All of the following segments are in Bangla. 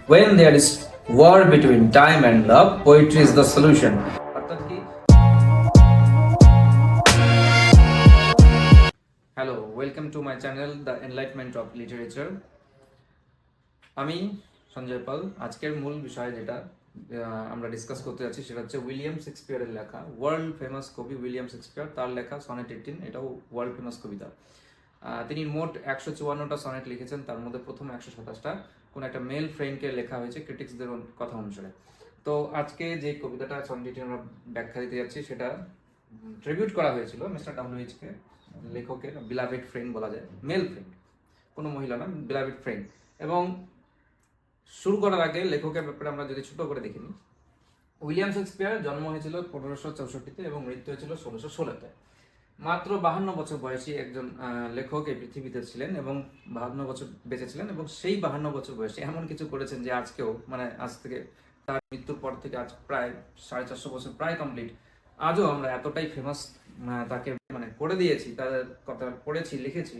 when there is war between time and love, poetry is the solution. অর্থাৎ কি? Hello, welcome to my channel the enlightenment of literature. আমি সঞ্জয় পাল। আজকের মূল বিষয় যেটা আমরা ডিসকাস করতে যাচ্ছি সেটা হচ্ছে উইলিয়াম শেক্সপিয়ারের লেখা, ওয়ার্ল্ড ফেমাস কবি উইলিয়াম শেক্সপিয়ার, তার লেখা সনেট 18। এটাও ওয়ার্ল্ড ফেমাস কবিতা। তিনি মোট 154টা সনেট লিখেছেন, তার মধ্যে প্রথম 127টা কোন একটা মেল ফ্রেন্ডকে লেখা হয়েছে ক্রিটিক্সদের কথা অনুসারে। তো আজকে যে কবিতাটা সনেট 18 আমরা ব্যাখ্যা দিতে যাচ্ছি সেটা ট্রিবিউট করা হয়েছিল মিস্টার ডাব্লিউএইচকে, লেখকের বিলাভেড ফ্রেন্ড বলা যায়, মেল ফ্রেন্ড, কোনো মহিলা না, বিলাভেড ফ্রেন্ড। এবং শুরু করার আগে লেখকের ব্যাপারে আমরা যদি ছোট করে দেখিনি, উইলিয়াম শেক্সপিয়ার জন্ম হয়েছিল 1564-তে এবং মৃত্যু হয়েছিল 1616-তে। মাত্র 52 বছর বয়সী একজন লেখক এই পৃথিবীতে ছিলেন এবং 52 বছর বেঁচে ছিলেন এবং সেই 52 বছর বয়সে এমন কিছু করেছেন যে আজকেও, মানে আজ থেকে তার মৃত্যুর পর থেকে আজ প্রায় 450 বছর প্রায় কমপ্লিট, আজও আমরা এতটাই ফেমাস তাকে মানে করে দিয়েছি, তার কথা পড়েছি লিখেছি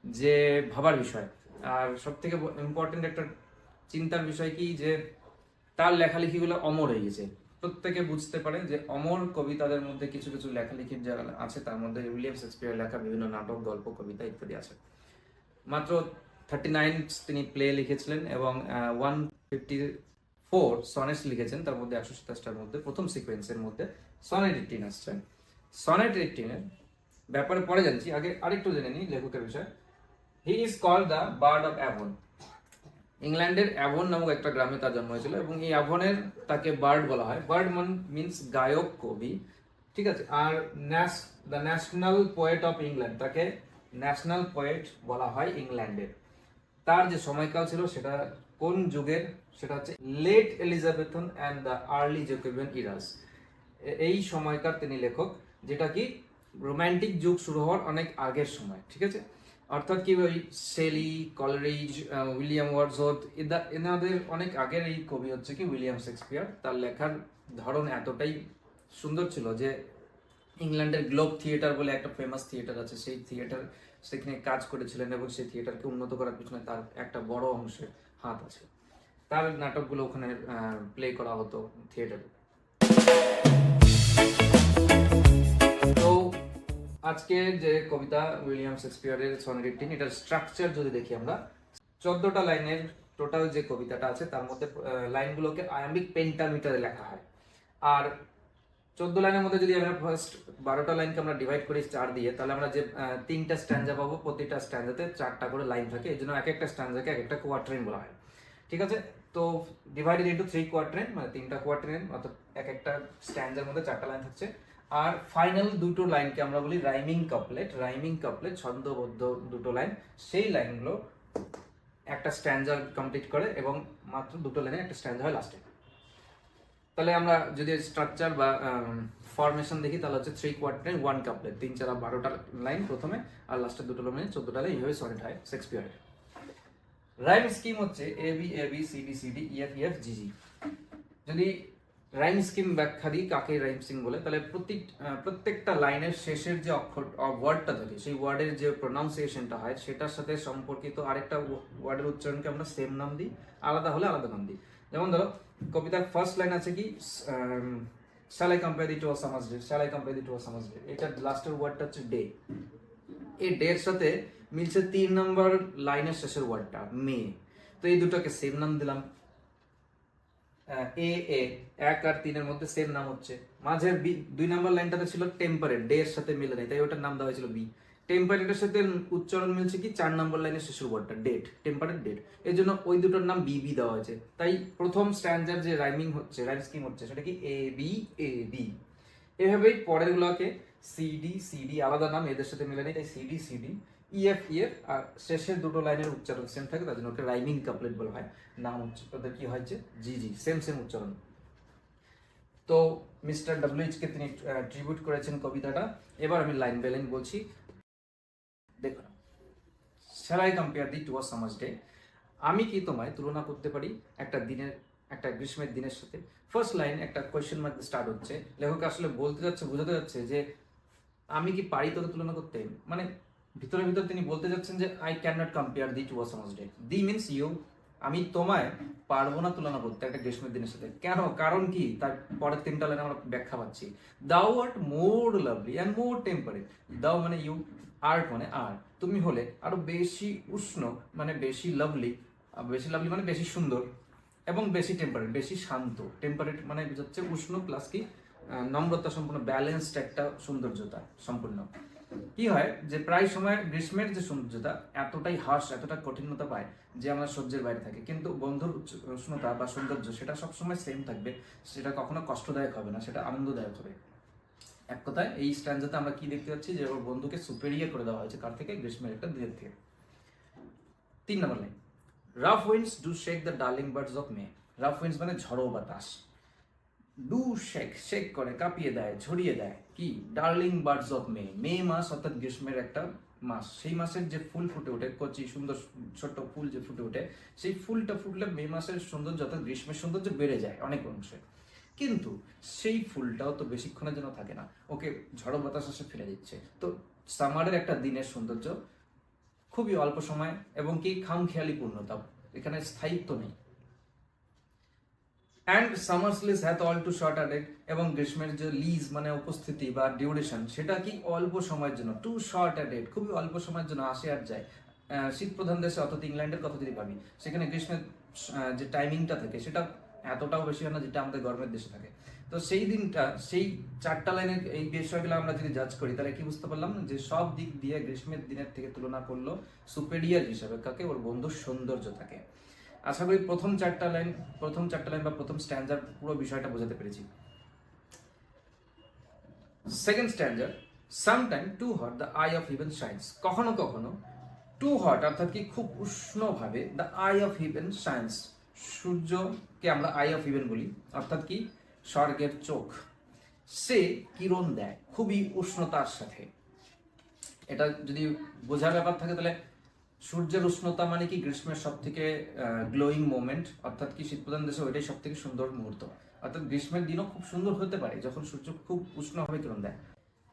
যে ভাবার বিষয়। আর সব থেকে ইম্পর্টেন্ট একটা চিন্তার বিষয় কি, যে তার লেখালেখিগুলো অমর হয়ে গেছে। প্রত্যেকে বুঝতে পারে যে অমর কবিতাদের মধ্যে কিছু কিছু লেখালেখির যারা আছে তার মধ্যে উইলিয়াম শেক্সপিয়ার লেখা বিভিন্ন নাটক, গল্প, কবিতা ইত্যাদি আছে। মাত্র 39 তিনি প্লে লিখেছিলেন এবং 154 সনেটস লিখেছেন, তার মধ্যে 127টার মধ্যে প্রথম সিকোয়েন্সের মধ্যে সনেট 18 আসছে। সনেট 18 এর ব্যাপারে পরে জানছি, আগে আরেকটু জেনে নিই লেখকের বিষয়। He is called the bard of Avon. ইংল্যান্ডের অ্যাভন নামক একটা গ্রামে তার জন্ম হয়েছিল এবং এই অ্যাভনের তাকে বার্ড বলা হয়। বার্ড মিনস গায়ক, কবি, ঠিক আছে। Are the national poet of England, তাকে ন্যাশনাল পোয়েট বলা হয় ইংল্যান্ডের। তার যে সময়কাল ছিল সেটা কোন যুগের, সেটা হচ্ছে late Elizabethan and the early Jacobean eras. এই সময়কার তিনি লেখক, যেটা কি রোমান্টিক যুগ শুরু হওয়ার অনেক আগের সময়, ঠিক আছে। অর্থাৎ কি ওই শেলি, কলারিজ, উইলিয়াম ওয়ার্ডসওয়ার্থ এনাদের অনেক আগের এই কবি হচ্ছে কি উইলিয়াম শেক্সপিয়ার। তার লেখার ধরন এতটাই সুন্দর ছিল যে ইংল্যান্ডের গ্লোব থিয়েটার বলে একটা ফেমাস থিয়েটার আছে, সেই থিয়েটার সেখানে কাজ করেছিলেন এবং সেই থিয়েটারকে উন্নত করার পিছনে তার একটা বড় অংশের হাত আছে। তার নাটকগুলো ওখানে প্লে করা হতো থিয়েটারে। তো আজকে যে কবিতা উইলিয়াম শেক্সপিয়ারের সনেট 18, এটার স্ট্রাকচার যদি দেখি আমরা, 14টা লাইনের টোটাল যে কবিতাটা আছে তার মধ্যে লাইনগুলোকে আয়াম্বিক পেন্টামিটারে লেখা হয়। আর 14 লাইনের মধ্যে যদি আমরা ফার্স্ট 12টা লাইনকে আমরা ডিভাইড করি 4 দিয়ে, তাহলে আমরা যে 3টা স্ট্যান্জা পাবো, প্রতিটা স্ট্যান্জাতে 4টা করে লাইন থাকে, এই জন্য এক একটা স্ট্যান্জাকে এক একটা কোয়ার্ট্রেন বলা হয়, ঠিক আছে। তো ডিভাইডেড ইন্টু 3 কোয়ার্ট্রেন, মানে 3টা কোয়ার্ট্রেন, অর্থাৎ এক একটা স্ট্যান্জার মধ্যে 4টা লাইন থাকছে। আর ফাইনাল দুটো লাইনকে আমরা বলি রাইমিং কাপলেট। রাইমিং কাপলেট ছন্দবদ্ধ দুটো লাইন, সেই লাইনগুলো একটা স্ট্যান্জা কমপ্লিট করে এবং মাত্র দুটো লাইনে একটা স্ট্যান্জা হয় লাস্টে। তাহলে আমরা যদি স্ট্রাকচার বা ফরমেশন দেখি, তাহলে হচ্ছে 3 কোয়ার্ট্রেন 1 কাপলেট, 3 4 12টা লাইন প্রথমে, আর লাস্টের দুটো লাইনে 14টা লাইন। এইভাবে সনেট হয় শেক্সপিয়ারের। রাইম স্কিম হচ্ছে A B A B C D C D E F E F G G. যদি রাইম স্কিম ব্যাখ্যা দিই কাকে রাইম স্কিম বলে, তাহলে প্রত্যেকটা লাইনের শেষের যে অক্ষর ওয়ার্ডটা থাকে, সেই ওয়ার্ডের যে প্রোনাউন্সিয়েশনটা হয় সেটার সাথে সম্পর্কিত আরেকটা ওয়ার্ডের উচ্চারণকে আমরা সেম নাম দিই, আলাদা হলে আলাদা নাম দিই। যেমন ধরো কবিতার ফার্স্ট লাইন আছে কি, shall I compare thee to a summer's day, shall I compare thee to a summer's day, এটা লাস্টের ওয়ার্ডটা হচ্ছে ডে। এই ডের সাথে মিলছে 3 নম্বর লাইনের শেষের ওয়ার্ডটা মে, তো এই দুটোকে সেম নাম দিলাম। এ এ 1 আর 3 এর মধ্যে সেম নাম হচ্ছে। মাঝের বি 2 নম্বর লাইনটাতে ছিল টেম্পারেট, ডে এর সাথে মিলে নেই, তাই ওটার নাম দেওয়া হয়েছিল বি। টেম্পারেটের সাথে উচ্চারণ মিলছে কি 4 নম্বর লাইনের শেষের ওয়ার্ডটা ডেট, টেম্পারেট ডেট, এর জন্য ওই দুটোর নাম বি বি দেওয়া হয়েছে। তাই প্রথম স্ট্যান্ডার যে রাইমিং হচ্ছে, রাইম স্কিম হচ্ছে, সেটা কি এ বি। এভাবেই পরের গুলোকে সিডি সিডি আলাদা নাম, এদের সাথে মিলে নেই, তাই সিডি সিডি ইএফ ইএফ, আর শেষের দুটো লাইনের উচ্চারণ সেম থাকে, তার জন্য ওকে রাইমিং কাপলেট বলা হয়। নাম হচ্ছে ওদের কি হয়েছে জি জি, সেম সেম উচ্চারণ। তো মিস্টার ডাব্লিউএইচ কে তিনি ট্রিবিউট করেছেন কবিতাটা। এবার আমি লাইন বাই লাইন বলছি, দেখুন। Shall I compare thee to a summer's day, আমি কি তোমায় তুলনা করতে পারি একটা দিনের, একটা গ্রীষ্মের দিনের সাথে। ফার্স্ট লাইন একটা কোয়েশ্চেন মার্ক স্টার্ট হচ্ছে, লেখক আসলে বলতে যাচ্ছে, বোঝাতে যাচ্ছে যে আমি কি পারি তোকে তুলনা করতে, মানে ভিতরে ভিতরে তিনি বলতে যাচ্ছেন যে I can not compare thee to a summer's day. Thee means you, আমি তোমায় পারবো না তুলনা করতে একটা গ্রীষ্মের দিনের সাথে। কেন? কারণ কি? তার পরের 3টা লাইনে আমরা ব্যাখ্যা পাচ্ছি। দাও art more lovely and more temperate. দাও মানে ইউ, আর্ট মানে আর, তুমি হলে আরো বেশি উষ্ণ মানে বেশি লাভলি, বেশি লাভলি মানে বেশি সুন্দর, এবং বেশি টেম্পারেট বেশি শান্ত। টেম্পারেট মানে বোঝাচ্ছে উষ্ণ প্লাস কি নম্রতা সম্পূর্ণ, ব্যালেন্সড একটা সৌন্দর্যতা সম্পূর্ণ। কি হয় যে প্রায় সময় গ্রীষ্মের যে সৌন্দর্যতা এতটাই হার্শ, এতটা কঠিনতা পায় যে আমরা সহ্যের বাইরে থাকে, কিন্তু বন্ধুর উষ্ণতা বা সৌন্দর্য সেটা সবসময় সেম থাকবে, সেটা কখনো কষ্টদায়ক হবে না, সেটা আনন্দদায়ক হবে। এক কথায় এই স্ট্যান্ডাতে আমরা কি দেখতে পাচ্ছি যে ওর বন্ধুকে সুপেরিয়ার করে দেওয়া হয়েছে কার থেকে? গ্রীষ্মের একটা দিনের থেকে। 3 number line, rough winds do shake the darling birds of May. Rough winds মানে ঝড়ো বাতাস, ডু শেক শেক করে, কাঁপিয়ে দেয়, ঝরিয়ে দেয় কি? Darling birds of May. May মাস অর্থাৎ গ্রীষ্মের একটা মাস, সেই মাসের যে ফুল ফুটে ওঠে, কচি সুন্দর ছোট্ট ফুল যে ফুটে ওঠে, সেই ফুলটা ফুটলে মে মাসের সৌন্দর্য অর্থাৎ গ্রীষ্মের সৌন্দর্য বেড়ে যায় অনেক অংশে। কিন্তু সেই ফুলটাও তো বেশিক্ষণের জন্য থাকে না, ওকে ঝড়ো বাতাস এসে ফেলে দিচ্ছে। তো সামারের একটা দিনের সৌন্দর্য খুবই অল্প সময় এবং কি খামখেয়ালি পূর্ণতা, এখানে স্থায়িত্ব নেই। And summer's lease hath all too short a date, এবং গ্রীষ্মের যে লিজ মানে উপস্থিতি বা ডিউরেশন, সেটা কি অল্প সময়ের জন্য, টু শর্ট আ ডেট, খুবই অল্প সময়ের জন্য আসে আর যায়। শীত প্রধান দেশে অর্থাৎ ইংল্যান্ডের কথা যদি ভাবি, সেখানে গ্রীষ্মের যে টাইমিংটা থাকে সেটা এতটাও বেশি হয় না যেটা আমাদের গরমের দেশে থাকে। তো সেই দিনটা, সেই 4টা লাইনের এই বিষয়গুলো আমরা যদি জাজ করি, তাহলে কি বুঝতে পারলাম যে সব দিক দিয়ে গ্রীষ্মের দিনের থেকে তুলনা করলো সুপেরিয়ার হিসাবে কাকে? ওর বন্ধুর সৌন্দর্য থাকে। আশা করি প্রথম 4টা লাইন বা প্রথম স্ট্যান্ডার পুরো বিষয়টা বোঝাতে পেরেছি। Second stanza, sometime too hot the eye of heaven shines. কখনো কখনো টু হট অর্থাৎ কি খুব উষ্ণভাবে, the eye of heaven shines, সূর্যকে আমরা আই অফ হেভেন বলি, অর্থাৎ কি স্বর্গের চোখ, সে কিরণ দেয় খুবই উষ্ণতার সাথে। এটা যদি বোঝার ব্যাপার থাকে তাহলে সূর্যের উষ্ণতা মানে কি গ্রীষ্মের সব থেকে গ্লোয়িং মোমেন্ট, অর্থাৎ কি শীতপ্রধান দেশে ওইটাই সব থেকে সুন্দর মুহূর্ত। অর্থাৎ গ্রীষ্মের দিনও খুব সুন্দর হতে পারে যখন সূর্য খুব উষ্ণভাবে কিরণ দেয়।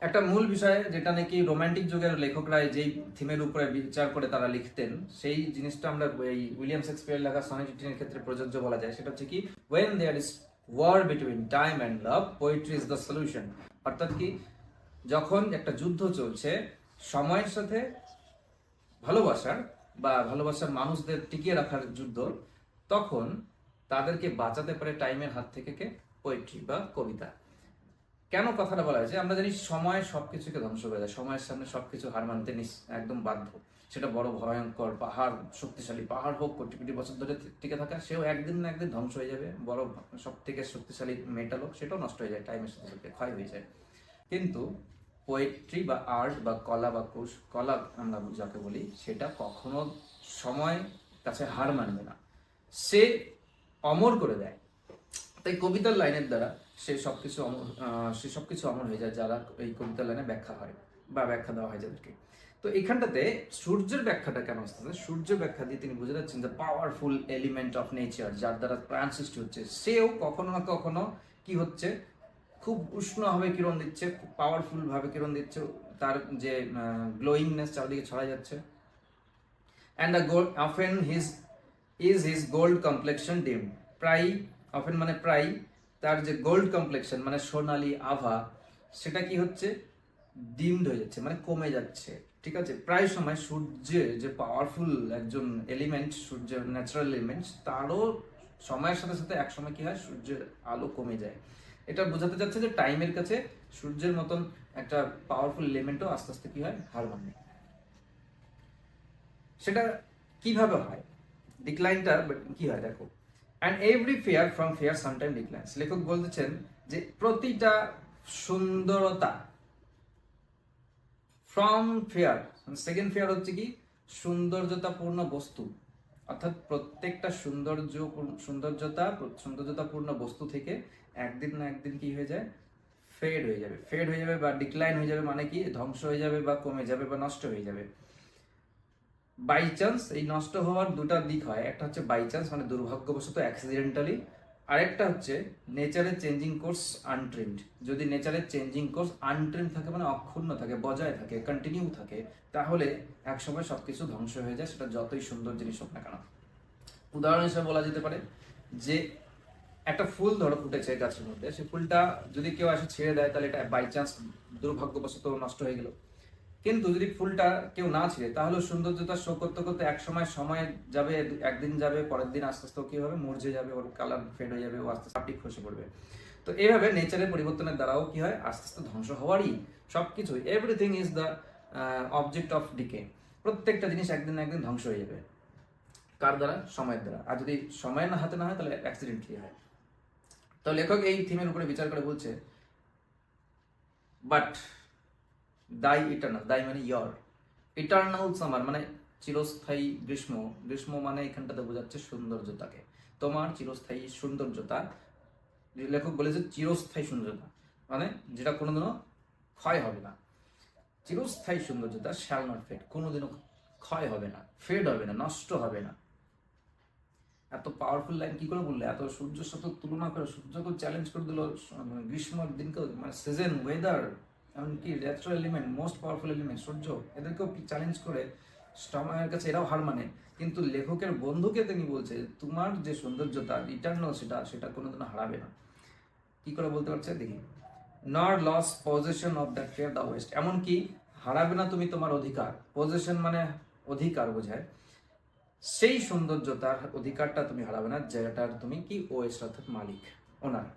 একটা মূল বিষয় যেটা নাকি রোমান্টিক যুগের লেখকরা যেই থিমের উপরে বিচার করে তারা লিখতেন, সেই জিনিসটা আমরা এই উইলিয়াম শেক্সপিয়ার লেখা সনেট 18 এর ক্ষেত্রে প্রযোজ্য বলা যায়। সেটা হচ্ছে কি, when there is war between time and love, poetry is the solution। অর্থাৎ কি যখন একটা যুদ্ধ চলছে সময়ের সাথে ভালোবাসার বা ভালোবাসার মানুষদের টিকিয়ে রাখার যুদ্ধ, তখন তাদেরকে বাঁচাতে পারে টাইমের হাত থেকে কে? পোয়েট্রি বা কবিতা। কেন কথাটা বলা হয়েছে? আমরা জানি সময় সবকিছুকে ধ্বংস করে দেয়, সময়ের সামনে সবকিছু হার মানতে একদম বাধ্য। সেটা বড় ভয়ঙ্কর পাহাড়, শক্তিশালী পাহাড় হোক, কোটি কোটি বছর ধরে টিকে থাকা, সেও একদিন না একদিন ধ্বংস হয়ে যাবে। বড় সব থেকে শক্তিশালী মেটাল হোক, সেটাও নষ্ট হয়ে যায়, টাইমের সাথে সাথে ক্ষয় হয়ে যায়। কিন্তু পোয়েট্রি বা আর্ট বা কলা বা কলা আমরা যাকে বলি, সেটা কখনো সময় কাছে হার মানবে না, সে অমর করে দেয়। তাই কবিতার লাইনের দ্বারা সে সবকিছু অমর হয়ে যায়, যারা এই কবিতার লাইনে ব্যাখ্যা হয় বা ব্যাখ্যা দেওয়া হয় যাদেরকে। তো এখানটাতে সূর্যের ব্যাখ্যাটা কেন আসতেছে? সূর্য ব্যাখ্যা দিয়ে তিনি বুঝে যাচ্ছেন যে পাওয়ারফুল এলিমেন্ট অফ নেচার, যার দ্বারা প্রাণ সৃষ্টি হচ্ছে, সেও কখনো না কখনো কি হচ্ছে, খুব উষ্ণভাবে কিরণ দিচ্ছে, খুব পাওয়ারফুল ভাবে কিরণ দিচ্ছে, তার যে গ্লোয়িংনেস চারদিকে ছড়াই যাচ্ছে। And the gold often his gold complexion ডিম। প্রায়, অফেন মানে প্রায়, তার যে গোল্ড কমপ্লেকশন মানে সোনালি আভা, সেটা কি হচ্ছে? ডিমড হয়ে যাচ্ছে, মানে কমে যাচ্ছে। ঠিক আছে, প্রায় সময় সূর্যের যে পাওয়ারফুল একজন এলিমেন্ট, সূর্যের ন্যাচারাল এলিমেন্ট, তারও সময়ের সাথে সাথে এক সময় কি হয়, সূর্যের আলো কমে যায়। এটা বোঝাতে যাচ্ছে যে টাইমের কাছে সূর্যের মতন একটা পাওয়ারফুল এলিমেন্টও আস্তে আস্তে কি হয়, হার মানে। সেটা কিভাবে হয়? ডিক্লাইনটা কি হয় দেখো। And every fair from fair sometime declines. লেখক বলতেছেন যে প্রতিটা সুন্দরতা ফ্রম ফেয়ার, সেকেন্ড ফেয়ার হচ্ছে কি সৌন্দর্যতাপূর্ণ বস্তু, অর্থাৎ প্রত্যেকটা সৌন্দর্যতাপূর্ণ বস্তু থেকে একদিন না একদিন কি হয়ে যায়, ফেড হয়ে যাবে বা ডিক্লাইন হয়ে যাবে, মানে কি ধ্বংস হয়ে যাবে বা কমে যাবে বা নষ্ট হয়ে যাবে। বাই চান্স, এই নষ্ট হওয়ার দুটা দিক হয়, একটা হচ্ছে বাই চান্স মানে দুর্ভাগ্যবশত অ্যাক্সিডেন্টালি, আরেকটা হচ্ছে নেচারের চেঞ্জিং কোর্স আনট্রিমড। যদি নেচারের চেঞ্জিং কোর্স আনট্রিম থাকে মানে অক্ষুণ্ণ থাকে, বজায় থাকে, কন্টিনিউ থাকে, তাহলে একসময় সবকিছু ধ্বংস হয়ে যায়, সেটা যতই সুন্দর জিনিস হোক না কেন। উদাহরণ হিসেবে বলা যেতে পারে যে একটা ফুল ধরো ফুটেছে গাছের মধ্যে, সেই ফুলটা যদি কেউ এসে ছেড়ে দেয় তাহলে এটা বাই চান্স দুর্ভাগ্যবশত নষ্ট হয়ে গেল। কিন্তু যদি ফুলটা কেউ না ছিঁড়ে তাহলে সৌন্দর্যতা শো করতে করতে এক সময় যাবে, একদিন যাবে, পরের দিন আস্তে আস্তে কি হবে, মুরঝে যাবে, ওর কালার ফেড হয়ে যাবে, ও আস্তে আস্তে পাপড়ি খসে পড়বে। তো এইভাবে নেচারের পরিবর্তনের দ্বারাও কি হয়, আস্তে আস্তে ধ্বংস হওয়ারই সবকিছু, everything is the object of decay. প্রত্যেকটা জিনিস একদিন না একদিন ধ্বংস হয়ে যাবে। কার দ্বারা? সময়ের দ্বারা। আর যদি সময়ের না হাতে না হয় তাহলে অ্যাক্সিডেন্টলি হয়। তো লেখক এই থিমের উপরে বিচার করে বলছে, বাট দাই ইটার্নাল, দাই মানে ইয়র, ইটার্নাল সামার মানে চিরস্থায়ী গ্রীষ্ম, গ্রীষ্ম মানে এখানটাতে বোঝাচ্ছে সৌন্দর্যতাকে, তোমার চিরস্থায়ী সৌন্দর্যতা। লেখক বলেছে চিরস্থায়ী সৌন্দর্যতা মানে যেটা কোনোদিনও ক্ষয় হবে না। চিরস্থায়ী সৌন্দর্যতা শ্যাল নট ফেড, কোনোদিনও ক্ষয় হবে না, ফেড হবে না, নষ্ট হবে না। এত পাওয়ারফুল লাইন কি করে বললে? এত সূর্যের সাথে তুলনা করে, সূর্যকে চ্যালেঞ্জ করে দিল, মানে গ্রীষ্মের দিনকে, মানে সিজন, ওয়েদার, এমনকি natural element, most powerful element সূর্য, এদেরকেও চ্যালেঞ্জ করে স্টমারের কাছে এরাও হার মানে। কিন্তু লেখকের বন্ধুকে তিনি বলছে তোমার যে সৌন্দর্যতা ইটার্নাল, সেটা কোনোদিনও হারাবে না। কি করে বলতে পারছে দেখি, nor lose possession of that fair thou owest, এমনকি হারাবে না তুমি তোমার অধিকার, পজেশন মানে অধিকার বোঝায়, সেই সৌন্দর্যতার অধিকারটা তুমি হারাবে না যেটার তুমি কি ওয়েস্ট অর্থাৎ মালিক, owner.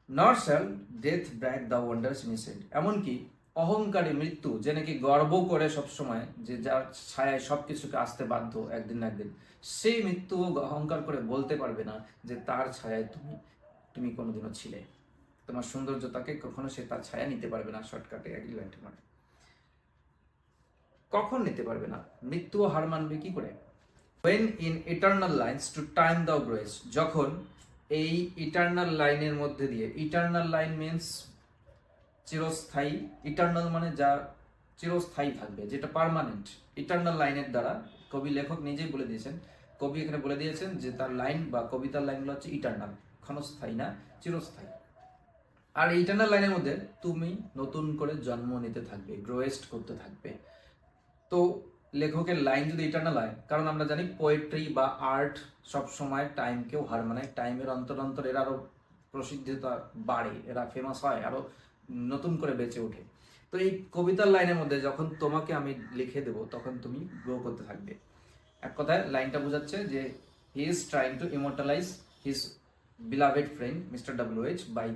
Nor shall death back the wonders innocent, এমনকি অহংকারী মৃত্যু, যে নাকি গর্ব করে সবসময় যে যার ছায়ায় সবকিছুকে আসতে বাধ্য একদিন না একদিন, সেই মৃত্যু অহংকার করে বলতে পারবে না যে তার ছায়ায় তুমি কোনোদিনও ছিলে। তোমার সৌন্দর্যতাকে কখনো সে তার ছায়া নিতে পারবে না। শর্টকাটে একই লাইনটা মানে কখন নিতে পারবে না? মৃত্যুও হার মানবে কি করে? when in eternal lines to time thou growest, যখন এই ইটার্নাল লাইনের মধ্যে দিয়ে, ইটার্নাল লাইন মিন্স চিরস্থায়ী, ইটার্নাল মানে যা চিরস্থায়ী থাকবে, যেটা পার্মানেন্ট। ইটার্নাল লাইনের দ্বারা কবি লেখক নিজেই বলে দিয়েছেন, কবি এখানে বলে দিয়েছেন যে তার লাইন বা কবিতার লাইনগুলো হচ্ছে ইটার্নাল, ক্ষণস্থায়ী না, চিরস্থায়ী। আর ইটার্নাল লাইনের মধ্যে তুমি নতুন করে জন্ম নিতে থাকবে, গ্রোয়েস্ট করতে থাকবে। তো লেখকের লাইন যদি ইটার্নাল হয়, কারণ আমরা জানি পোয়েট্রি বা আর্ট সব সময় টাইমকেও হার মানায়, টাইমের অন্তর অন্তর এরা আরো প্রসিদ্ধতা বাড়ে, এরা ফেমাস হয়, আরো নতুন করে বেঁচে ওঠে। তো এই কবিতার লাইনের মধ্যে যখন তোমাকে আমি লিখে দেব তখন তুমি গ্রো করতে থাকবে। এক কথায় লাইনটা বোঝাচ্ছে যে he is trying to immortalize his beloved friend mister WH by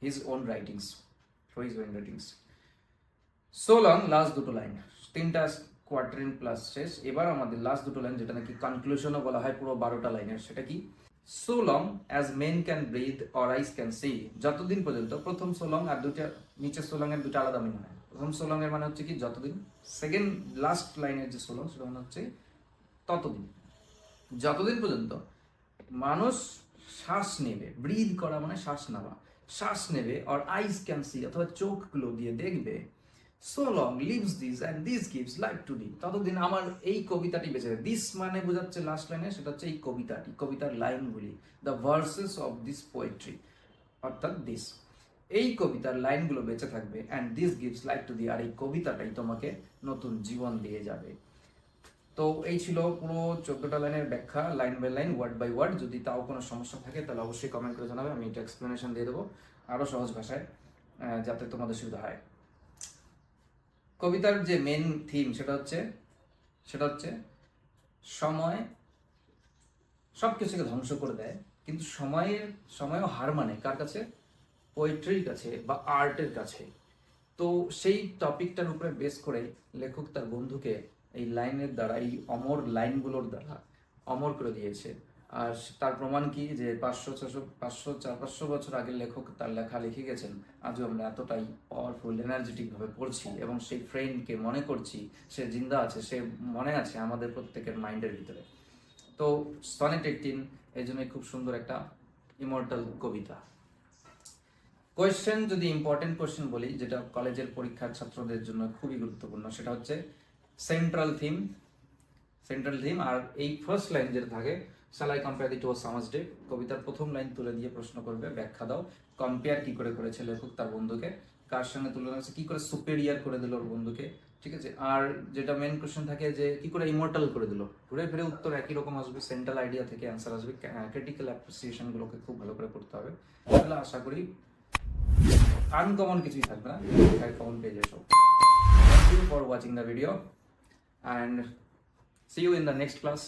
his own writings, for his own writings. So long, last দুটো লাইন, তিনটা কোয়ার্টারিন প্লাস শেষ। এবার আমাদের লাস্ট দুটো লাইন, যেটা নাকি কনক্লুশনও বলা হয় পুরো 12টা লাইনের, সেটা কি? So long as men can breathe or eyes can see, যতদিন পর্যন্ত, প্রথম সো লং আর দুইটা নিচের সো লং এর দুটো আলাদা মিনিং হয়। প্রথম সো লং এর মানে হচ্ছে কি যতদিন, সেকেন্ড লাস্ট লাইনের যে সো লং সেটা মানে হচ্ছে ততদিন, যতদিন পর্যন্ত মানুষ শ্বাস নেবে, ব্রিথ করা মানে শ্বাস নেওয়া, শ্বাস নেবে, আর আইস ক্যান সি অথবা চোখগুলো দিয়ে দেখবে, so long lives this and this gives life to me, ততদিন আমার এই কবিতাটি বেঁচে যাবে। দিস মানে বোঝাচ্ছে লাস্ট লাইনে, সেটা হচ্ছে এই কবিতাটি, কবিতার লাইনগুলি, the verses of this poetry, অর্থাৎ দিস, এই কবিতার লাইনগুলো বেঁচে থাকবে, and this gives life to the, আর এই কবিতাটাই তোমাকে নতুন জীবন দিয়ে যাবে। তো এই ছিল পুরো 14টা লাইনের ব্যাখ্যা, line by line, word by word. যদি তাও কোনো সমস্যা থাকে তাহলে অবশ্যই কমেন্ট করে জানাবে, আমি এটা এক্সপ্লেনেশন দিয়ে দেবো আরও সহজ ভাষায়, যাতে তোমাদের সুবিধা হয়। কবিতার যে মেন থিম সেটা হচ্ছে সময় সব কিছুকে ধ্বংস করে দেয়, কিন্তু সময়ও হার মানে কার কাছে? পোয়েট্রির কাছে বা আর্টের কাছে। তো সেই টপিকটার উপরে বেস করে লেখক তার বন্ধুকে এই লাইনের দ্বারা, এই অমর লাইনগুলোর দ্বারা অমর করে দিয়েছে। আর তার প্রমাণ কি, যে 500-400 বছর আগের লেখক তার লেখা লিখে গেছেন, আজও আমরা এতটাই পাওয়ারফুল, এনার্জেটিক ভাবে পড়ছি, এবং সেই ফ্রেন্ডকে মনে করছি, সে জিন্দা আছে, সে মনে আছে আমাদের প্রত্যেকের মাইন্ডের ভিতরে। তো সনেট 18 এই জন্যই খুব সুন্দর একটা ইমর্টাল কবিতা। কোয়েশ্চেন, যদি ইম্পর্টেন্ট কোয়েশ্চেন বলি, যেটা কলেজের পরীক্ষার ছাত্রদের জন্য খুবই গুরুত্বপূর্ণ, সেটা হচ্ছে সেন্ট্রাল থিম। আর এই ফার্স্ট লাইন যেটা থাকে, শাল I compare thee to a summer's day, কবিতার প্রথম লাইন তুলে দিয়ে প্রশ্ন করবে, ব্যাখ্যা দাও, কম্পেয়ার কি করে করেছে লেখক তার বন্ধুকে, কার সঙ্গে তুলনা করেছে, কি করে সুপেরিয়ার করে দিল ওর বন্ধুকে, ঠিক আছে। আর যেটা মেন কোশ্চেন থাকে যে কি করে ইমর্টাল করে দিল, ঘুরে ফিরে উত্তর একই রকম আসবে, সেন্ট্রাল আইডিয়া থেকে অ্যান্সার আসবে, ক্রিটিক্যাল অ্যাপ্রিসিয়েশন গুলোকে খুব ভালো করে করতে হবে। তাহলে আশা করি আনকমন কিছুই থাকবে না, কমন পেয়ে যাবে সব। Thank you for watching the video and see you in the next class.